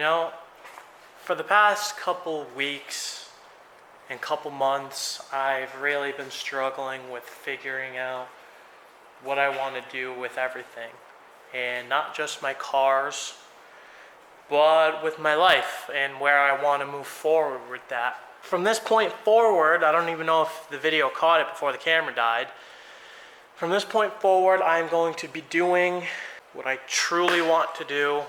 know, for the past couple weeks and couple months, I've really been struggling with figuring out what I want to do with everything. And not just my cars, but with my life and where I want to move forward with that. From this point forward, I don't even know if the video caught it before the camera died. From this point forward, I'm going to be doing what I truly want to do,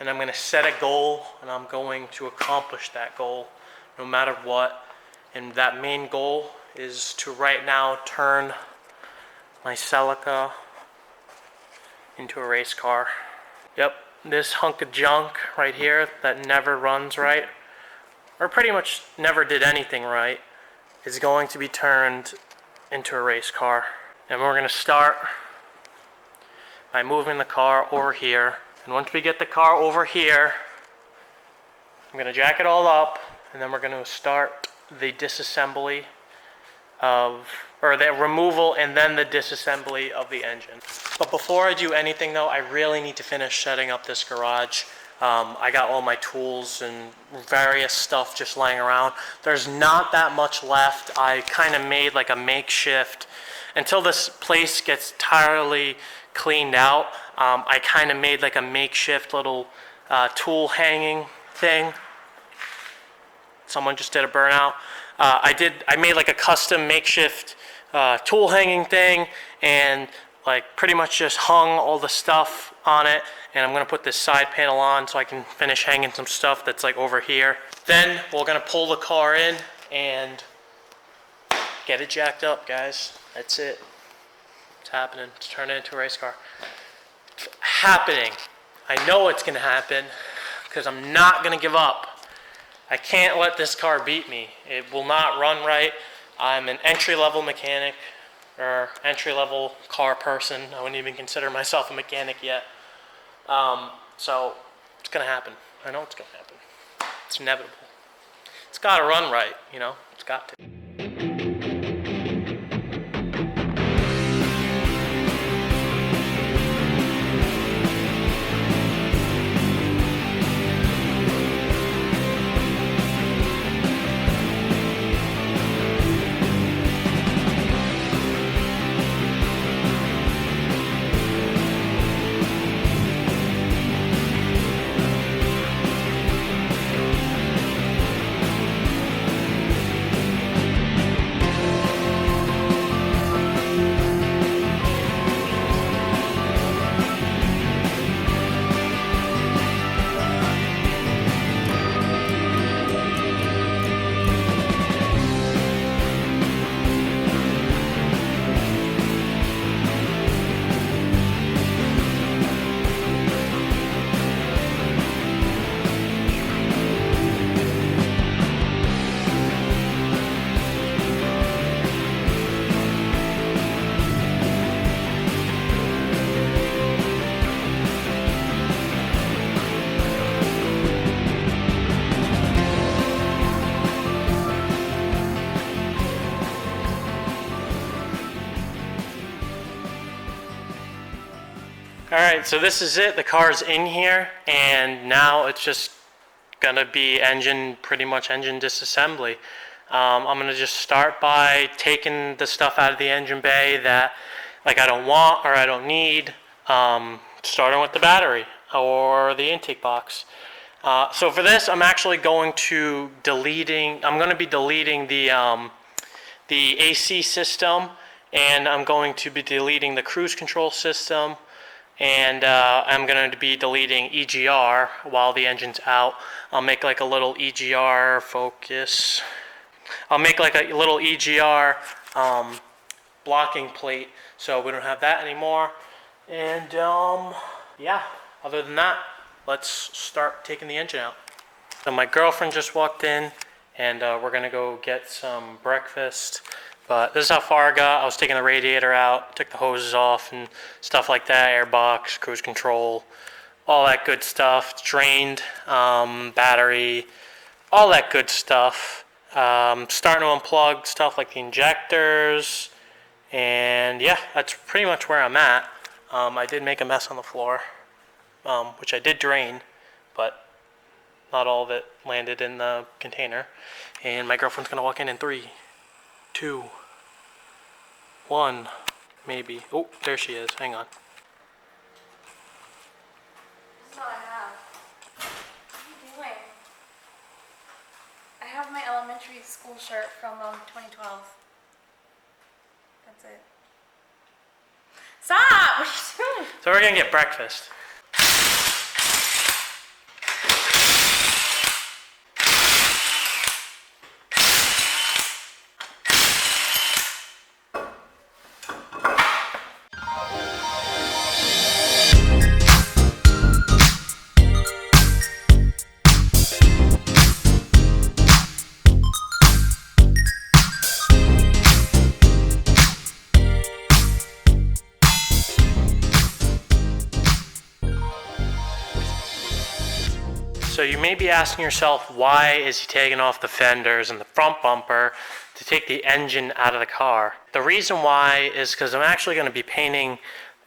and I'm going to set a goal, and I'm going to accomplish that goal no matter what. And that main goal is to right now turn my Celica into a race car. Yep, this hunk of junk right here that never runs right, or pretty much never did anything right, is going to be turned into a race car. And we're going to start by moving the car over here. And once we get the car over here, I'm going to jack it all up, and then we're going to start the disassembly of, or the removal and then the disassembly of the engine. But before I do anything though, I really need to finish setting up this garage. I got all my tools and various stuff just laying around. There's not that much left. I kind of made like a makeshift, until this place gets entirely cleaned out, I kind of made like a makeshift little tool hanging thing. Someone just did a burnout. I made like a custom makeshift tool hanging thing, and like pretty much just hung all the stuff on it. And I'm gonna put this side panel on so I can finish hanging some stuff that's like over here. Then we're gonna pull the car in and get it jacked up, guys. That's it. It's happening. It's turning into a race car. It's happening. I know it's gonna happen because I'm not gonna give up. I can't let this car beat me. It will not run right. I'm an entry-level mechanic, or entry-level car person. I wouldn't even consider myself a mechanic yet. So it's gonna happen. I know it's gonna happen. It's inevitable. It's gotta run right, you know? It's got to. Alright, so this is it. The car's in here, and now it's just gonna be pretty much engine disassembly. I'm gonna just start by taking the stuff out of the engine bay that like I don't want or I don't need, starting with the battery or the intake box. So for this, I'm actually going to be deleting the AC system, and I'm going to be deleting the cruise control system, and I'm going to be deleting EGR while the engine's out. I'll make like a little EGR focus. I'll make like a little EGR blocking plate so we don't have that anymore. And yeah, other than that, let's start taking the engine out. So my girlfriend just walked in, and we're going to go get some breakfast. But this is how far I got. I was taking the radiator out, took the hoses off and stuff like that, airbox, cruise control, all that good stuff. It's drained, battery, all that good stuff. Starting to unplug stuff like the injectors, and yeah, that's pretty much where I'm at. I did make a mess on the floor, which I did drain, but not all of it landed in the container. And my girlfriend's gonna walk in 3, 2, 1, maybe. Oh, there she is. Hang on. This is all I have. What are you doing? I have my elementary school shirt from 2012. That's it. Stop! What are you doing? So we're gonna get breakfast. So you may be asking yourself, why is he taking off the fenders and the front bumper to take the engine out of the car? The reason why is because I'm actually going to be painting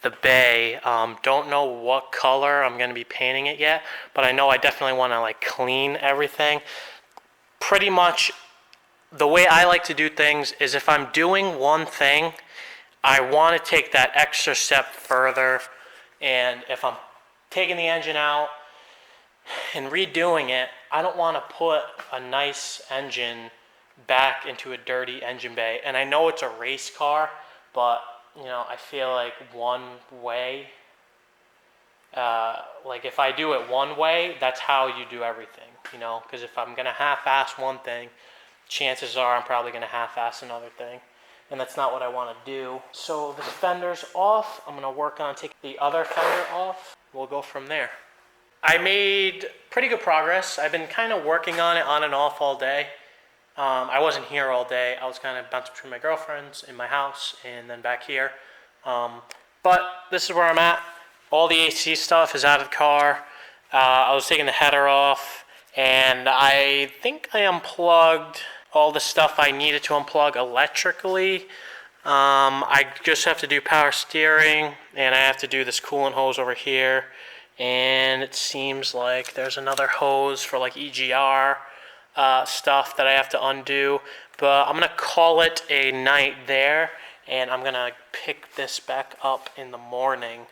the bay. Don't know what color I'm going to be painting it yet, but I know I definitely want to like clean everything. Pretty much the way I like to do things is if I'm doing one thing, I want to take that extra step further. And if I'm taking the engine out and redoing it, I don't want to put a nice engine back into a dirty engine bay. And I know it's a race car, but you know, I feel like one way, like if I do it one way, that's how you do everything, you know, because if I'm gonna half-ass one thing, chances are I'm probably gonna half-ass another thing, and that's not what I want to do. So the fender's off. I'm gonna work on taking the other fender off. We'll go from there. I made pretty good progress. I've been kind of working on it on and off all day. I wasn't here all day. I was kind of bouncing between my girlfriends in my house and then back here. But this is where I'm at. All the AC stuff is out of the car. I was taking the header off, and I think I unplugged all the stuff I needed to unplug electrically. I just have to do power steering, and I have to do this coolant hose over here. And it seems like there's another hose for like EGR stuff that I have to undo. But I'm gonna call it a night there, and I'm gonna pick this back up in the morning.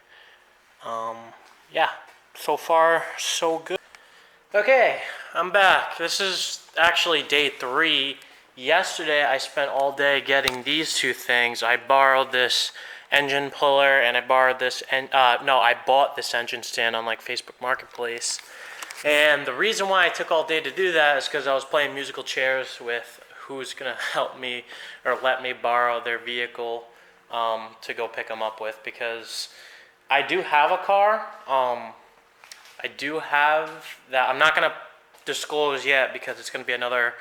Yeah, so far so good. Okay, I'm back. This is actually day 3. Yesterday I spent all day getting these two things. I borrowed this engine puller, and I borrowed this, I bought this engine stand on like Facebook Marketplace. And the reason why I took all day to do that is because I was playing musical chairs with who's gonna help me or let me borrow their vehicle to go pick them up with, because I do have a car. I do have that. I'm not gonna disclose yet because it's gonna be another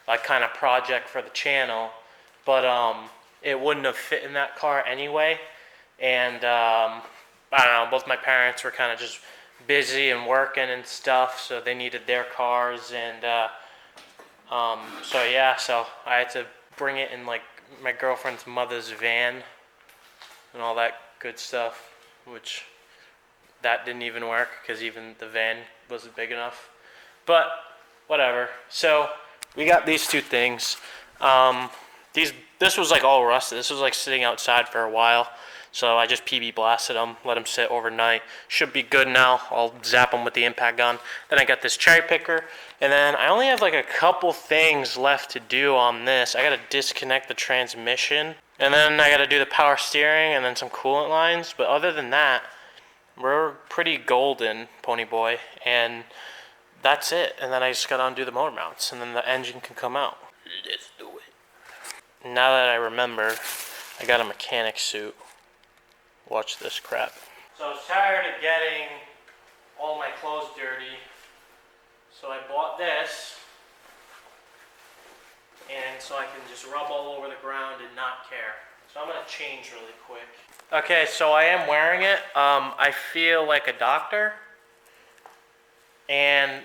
like kind of project for the channel, but it wouldn't have fit in that car anyway. And I don't know, both my parents were kind of just busy and working and stuff, so they needed their cars. And so yeah, so I had to bring it in like my girlfriend's mother's van and all that good stuff, which that didn't even work because even the van wasn't big enough. But whatever. So we got these two things. This was like all rusted. This was like sitting outside for a while. So I just PB blasted them, let them sit overnight. Should be good now. I'll zap them with the impact gun. Then I got this cherry picker. And then I only have like a couple things left to do on this. I gotta disconnect the transmission. And then I gotta do the power steering and then some coolant lines. But other than that, we're pretty golden, pony boy. And that's it. And then I just gotta undo the motor mounts, and then the engine can come out. Let's do it. Now that I remember, I got a mechanic suit. Watch this crap. So I was tired of getting all my clothes dirty, so I bought this, and so I can just rub all over the ground and not care. So I'm gonna change really quick. Okay, so I am wearing it. I feel like a doctor, and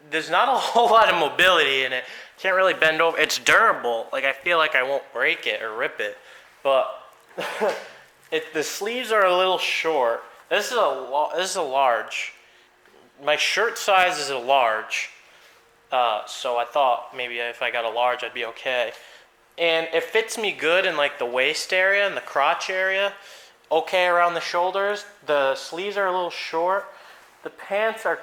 there's not a whole lot of mobility in it. Can't really bend over. It's durable. Like I feel like I won't break it or rip it, but the sleeves are a little short. This is a large. my shirt size is a large, so I thought maybe if I got a large, I'd be okay. And it fits me good in like the waist area and the crotch area. Okay around the shoulders. The sleeves are a little short. The pants are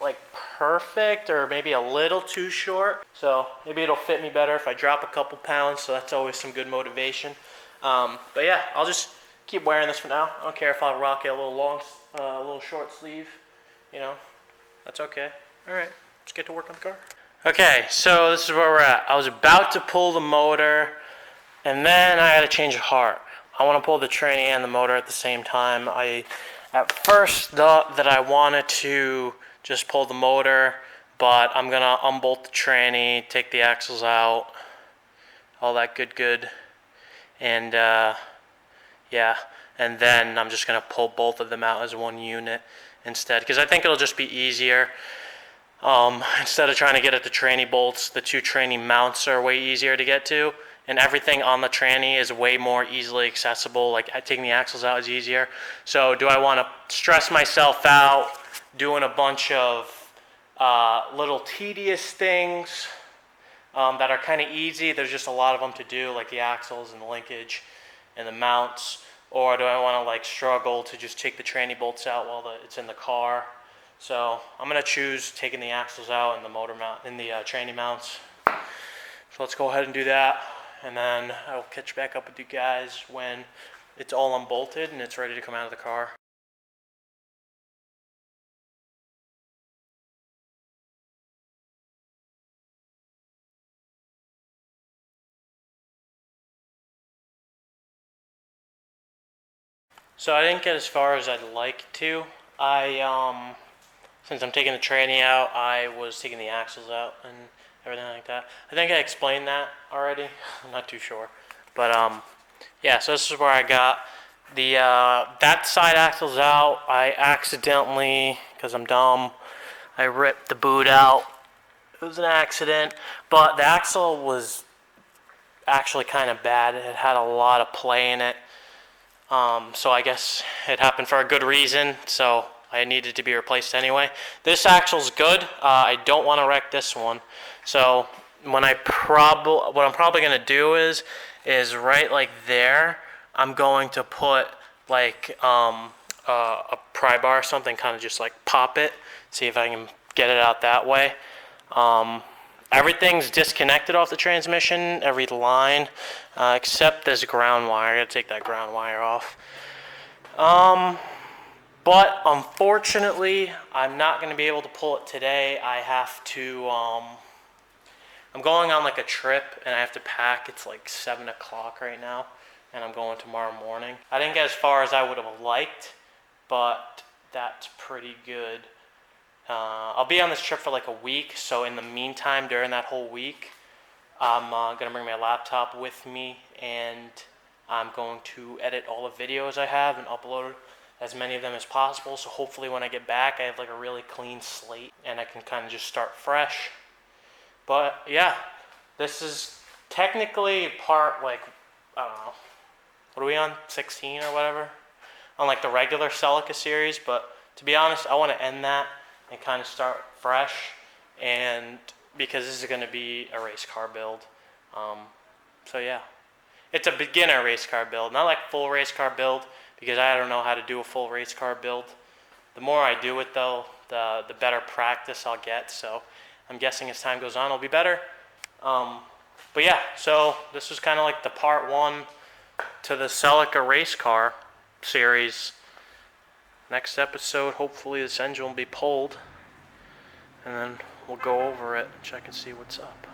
like perfect or maybe a little too short. So maybe it'll fit me better if I drop a couple pounds. So that's always some good motivation. But yeah, I'll just keep wearing this for now. I don't care if I rock it a little short sleeve. You know, that's okay. All right, let's get to work on the car. Okay, so this is where we're at. I was about to pull the motor, and then I had to change of heart. I want to pull the tranny and the motor at the same time. I at first thought that I wanted to just pull the motor, but I'm gonna unbolt the tranny, take the axles out, all that good, and yeah, and then I'm just gonna pull both of them out as one unit instead, because I think it'll just be easier. Instead of trying to get at the tranny bolts, the two tranny mounts are way easier to get to, and everything on the tranny is way more easily accessible. Like taking the axles out is easier. So do I want to stress myself out doing a bunch of little tedious things that are kind of easy? There's just a lot of them to do, like the axles and the linkage and the mounts. Or do I want to like struggle to just take the tranny bolts out while it's in the car? So I'm gonna choose taking the axles out and the motor mount and the tranny mounts. So let's go ahead and do that, and then I will catch back up with you guys when it's all unbolted and it's ready to come out of the car. So I didn't get as far as I'd like to. Since I'm taking the tranny out, I was taking the axles out and everything like that. I think I explained that already. I'm not too sure. But yeah, so this is where I got the that side axles out. I accidentally, because I'm dumb, I ripped the boot out. It was an accident, but the axle was actually kind of bad. It had a lot of play in it. So I guess it happened for a good reason, so I needed to be replaced anyway. This axle's good. I don't want to wreck this one. So what I'm probably going to do is right like there, I'm going to put like a pry bar or something, kind of just like pop it, see if I can get it out that way. Everything's disconnected off the transmission, every line, except this ground wire. I gotta take that ground wire off. But unfortunately, I'm not gonna be able to pull it today. I have to, I'm going on like a trip and I have to pack. It's like 7 o'clock right now, and I'm going tomorrow morning. I didn't get as far as I would have liked, but that's pretty good. I'll be on this trip for like a week, so in the meantime, during that whole week, I'm going to bring my laptop with me, and I'm going to edit all the videos I have and upload as many of them as possible, so hopefully when I get back, I have like a really clean slate, and I can kind of just start fresh. But yeah, this is technically part like, I don't know, what are we on, 16 or whatever? On like the regular Celica series, but to be honest, I want to end that and kind of start fresh, and because this is going to be a race car build. So yeah, it's a beginner race car build, not like full race car build, because I don't know how to do a full race car build. The more I do it though, the better practice I'll get, so I'm guessing as time goes on it'll be better. But yeah, so this was kind of like the part one to the Celica race car series. Next episode, hopefully this engine will be pulled, and then we'll go over it and check and see what's up.